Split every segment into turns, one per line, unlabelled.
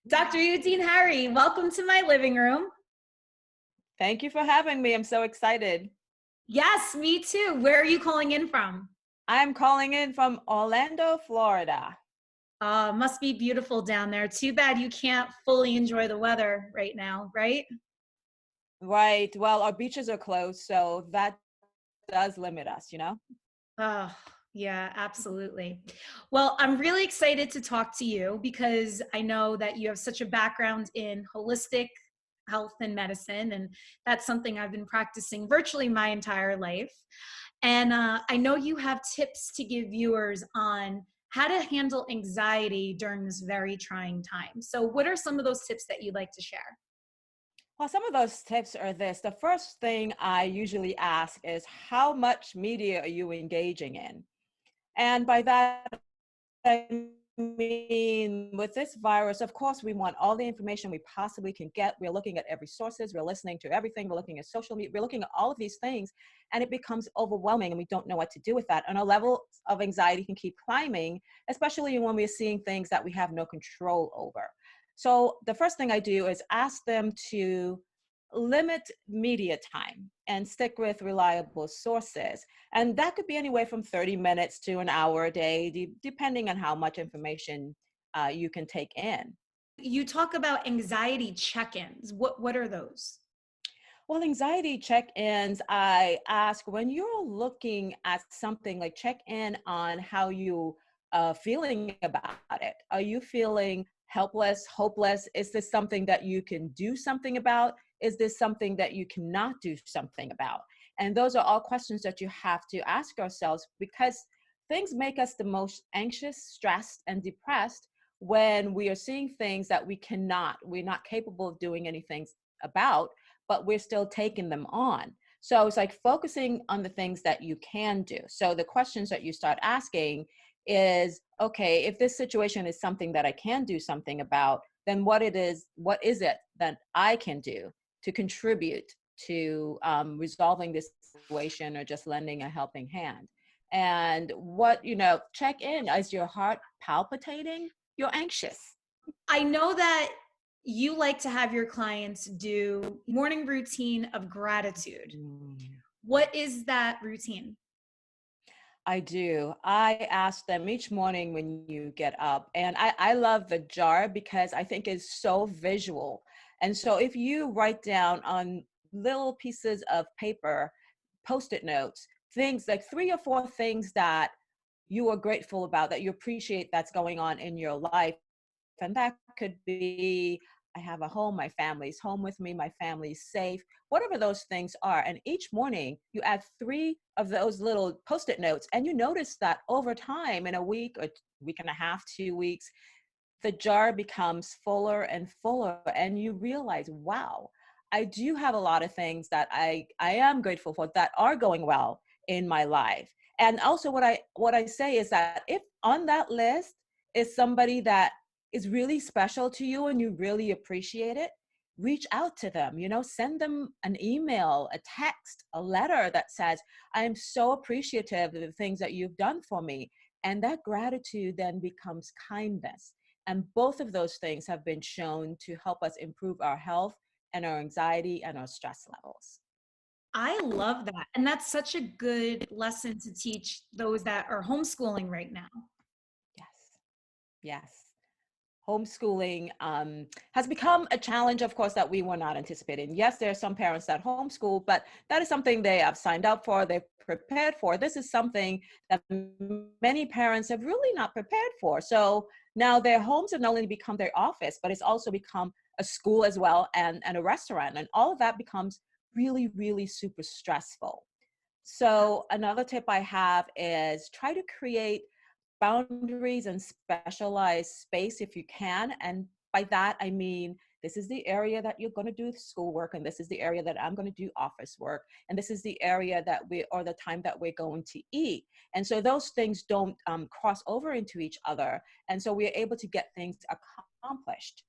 Dr. Eudene Harry, welcome to my living room.
Thank you for having me. I'm so excited.
Yes, me too. Where are you calling in from?
I'm calling in from Orlando, Florida.
Must be beautiful down there. Too bad you can't fully enjoy the weather right now, right?
Right. Well, our beaches are closed, so that does limit us.
Oh, yeah, absolutely. Well, I'm really excited to talk to you because I know that you have such a background in holistic health and medicine, and that's something I've been practicing virtually my entire life. And I know you have tips to give viewers on how to handle anxiety during this very trying time. So, what are some of those tips that you'd like to share?
Well, some of those tips are this. The first thing I usually ask is, how much media are you engaging in? And by that, I mean, with this virus, of course, we want all the information we possibly can get. We're looking at every sources. We're listening to everything. We're looking at social media. We're looking at all of these things, and it becomes overwhelming, and we don't know what to do with that. And our level of anxiety can keep climbing, especially when we're seeing things that we have no control over. So the first thing I do is ask them to limit media time and stick with reliable sources. And that could be anywhere from 30 minutes to an hour a day, depending on how much information you can take in.
You talk about anxiety check-ins. What are those?
Well, anxiety check ins, I ask when you're looking at something, like check in on how you feeling about it. Are you feeling helpless, hopeless? Is this something that you can do something about? Is this something that you cannot do something about? And those are all questions that you have to ask ourselves, because things make us the most anxious, stressed, and depressed when we are seeing things that we're not capable of doing anything about, but we're still taking them on. So it's like focusing on the things that you can do. So the questions that you start asking is, okay, if this situation is something that I can do something about, then what is it that I can do to contribute to resolving this situation, or just lending a helping hand? And check in. Is your heart palpitating? You're anxious.
I know that you like to have your clients do morning routine of gratitude.
Mm.
What is that routine?
I do. I ask them each morning when you get up. And I love the jar because I think it's so visual. And so if you write down on little pieces of paper, post-it notes, things like 3 or 4 things that you are grateful about, that you appreciate that's going on in your life. And that could be, I have a home, my family's home with me, my family's safe, whatever those things are. And each morning you add 3 of those little post-it notes, and you notice that over time, in a week or week and a half, 2 weeks, the jar becomes fuller and fuller, and you realize, wow, I do have a lot of things that I am grateful for that are going well in my life. And also what I say is that if on that list is somebody that is really special to you and you really appreciate it, reach out to them, send them an email, a text, a letter that says, I am so appreciative of the things that you've done for me. And that gratitude then becomes kindness. And both of those things have been shown to help us improve our health and our anxiety and our stress levels.
I love that. And that's such a good lesson to teach those that are homeschooling right now.
Yes, yes. Homeschooling has become a challenge, of course, that we were not anticipating. Yes, there are some parents that homeschool, but that is something they have signed up for, they've prepared for. This is something that many parents have really not prepared for. So now their homes have not only become their office, but it's also become a school as well, and a restaurant. And all of that becomes really, really super stressful. So another tip I have is try to create boundaries and specialized space if you can. And by that, I mean, this is the area that you're going to do schoolwork, and this is the area that I'm going to do office work, and this is the area or the time that we're going to eat. And so those things don't cross over into each other. And so we're able to get things accomplished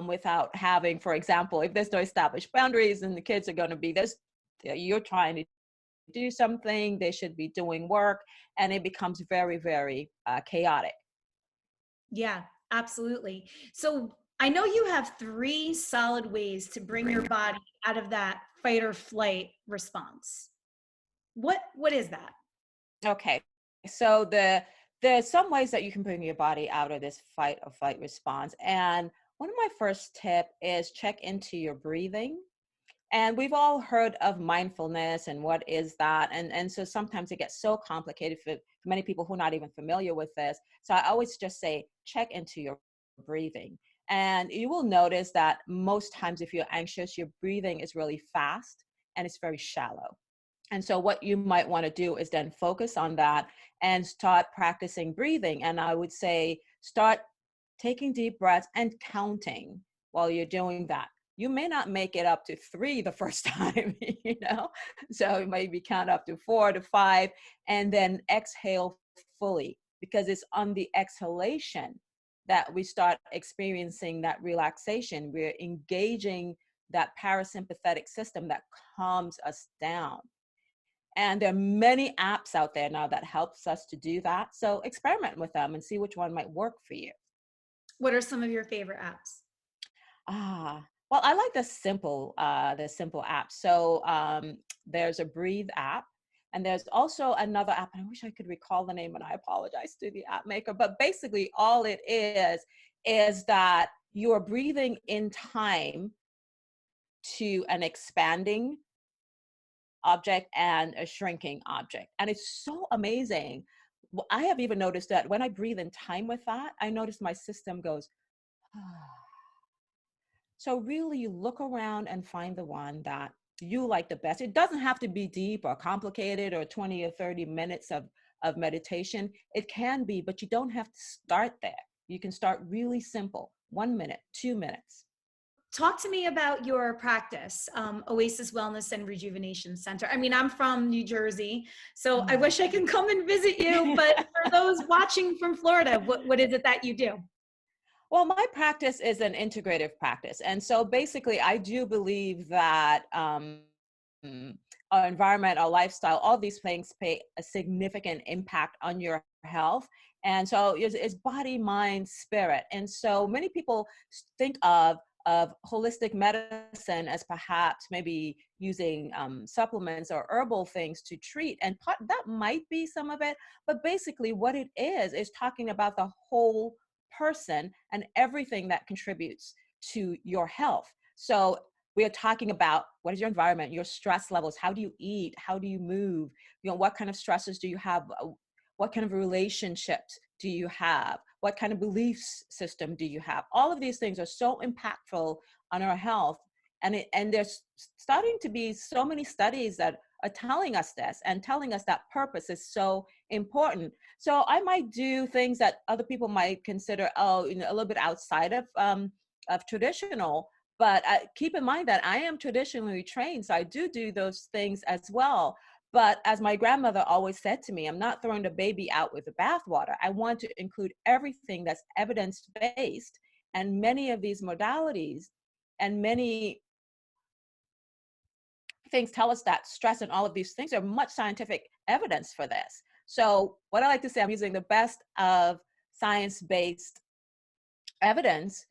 without having, for example, if there's no established boundaries and the kids are going to be this, you're trying to do something, they should be doing work, and it becomes very, very chaotic.
Yeah, absolutely. So I know you have three solid ways to bring your body out of that fight or flight response. What is that?
Okay. So there's some ways that you can bring your body out of this fight or flight response. And one of my first tip is check into your breathing. And we've all heard of mindfulness and what is that? And so sometimes it gets so complicated for many people who are not even familiar with this. So I always just say, check into your breathing. And you will notice that most times if you're anxious, your breathing is really fast and it's very shallow. And so what you might want to do is then focus on that and start practicing breathing. And I would say start taking deep breaths and counting while you're doing that. You may not make it up to 3 the first time, you know? So maybe count up to 4 to 5 and then exhale fully, because it's on the exhalation that we start experiencing that relaxation. We're engaging that parasympathetic system that calms us down. And there are many apps out there now that helps us to do that. So experiment with them and see which one might work for you.
What are some of your favorite apps?
Well, I like the simple app. So there's a Breathe app, and there's also another app. And I wish I could recall the name, and I apologize to the app maker. But basically, all it is that you are breathing in time to an expanding object and a shrinking object. And it's so amazing. I have even noticed that when I breathe in time with that, I notice my system goes, ah. So really you look around and find the one that you like the best. It doesn't have to be deep or complicated or 20 or 30 minutes of meditation. It can be, but you don't have to start there. You can start really simple, 1 minute, 2 minutes.
Talk to me about your practice, Oasis Wellness and Rejuvenation Center. I mean, I'm from New Jersey, so I
Oh.
wish I could come and visit you. But for those watching from Florida, what is it that you do?
Well, my practice is an integrative practice. And so basically, I do believe that our environment, our lifestyle, all these things play a significant impact on your health. And so it's body, mind, spirit. And so many people think of holistic medicine as perhaps maybe using supplements or herbal things to treat. And that might be some of it. But basically, what it is talking about the whole person and everything that contributes to your health. So we are talking about what is your environment, your stress levels, how do you eat, how do you move, what kind of stresses do you have, what kind of relationships do you have, what kind of belief system do you have. All of these things are so impactful on our health. And there's starting to be so many studies that are telling us this and telling us that purpose is so important. So I might do things that other people might consider, a little bit outside of traditional, but keep in mind that I am traditionally trained, so I do those things as well. But as my grandmother always said to me, I'm not throwing the baby out with the bathwater. I want to include everything that's evidence-based, and many of these modalities and many things tell us that stress and all of these things are much scientific evidence for this. So what I like to say, I'm using the best of science-based evidence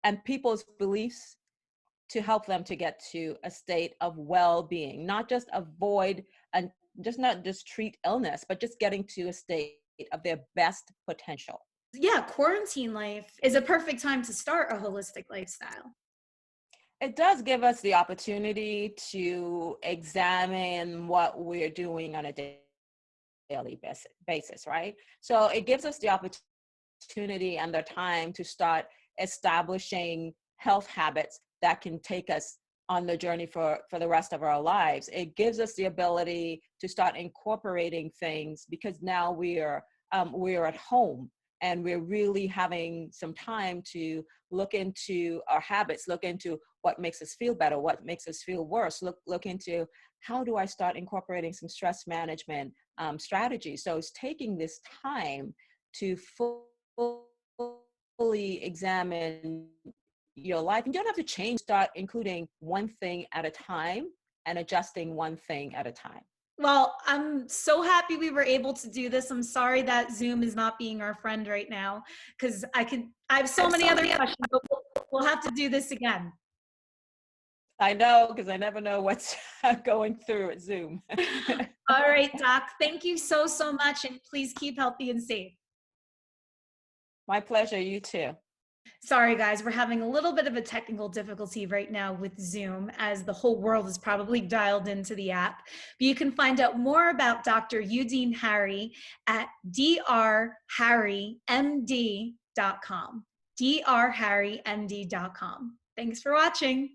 and people's beliefs to help them to get to a state of well-being, not just avoid and not just treat illness, but just getting to a state of their best potential.
Yeah, quarantine life is a perfect time to start a holistic lifestyle.
It does give us the opportunity to examine what we're doing on a daily basis, right? So it gives us the opportunity and the time to start establishing health habits that can take us on the journey for the rest of our lives. It gives us the ability to start incorporating things because now we're at home and we're really having some time to look into our habits, look into what makes us feel better, what makes us feel worse, look into how do I start incorporating some stress management strategies. So it's taking this time to fully examine your life. And you don't have to change, start including one thing at a time and adjusting one thing at a time.
Well, I'm so happy we were able to do this. I'm sorry that Zoom is not being our friend right now because I have so many other questions, but we'll have to do this again.
I know, because I never know what's going through at Zoom.
All right, Doc. Thank you so, so much. And please keep healthy and safe.
My pleasure. You too.
Sorry, guys, we're having a little bit of a technical difficulty right now with Zoom as the whole world is probably dialed into the app. But you can find out more about Dr. Eudene Harry at drharrymd.com. drharrymd.com. Thanks for watching.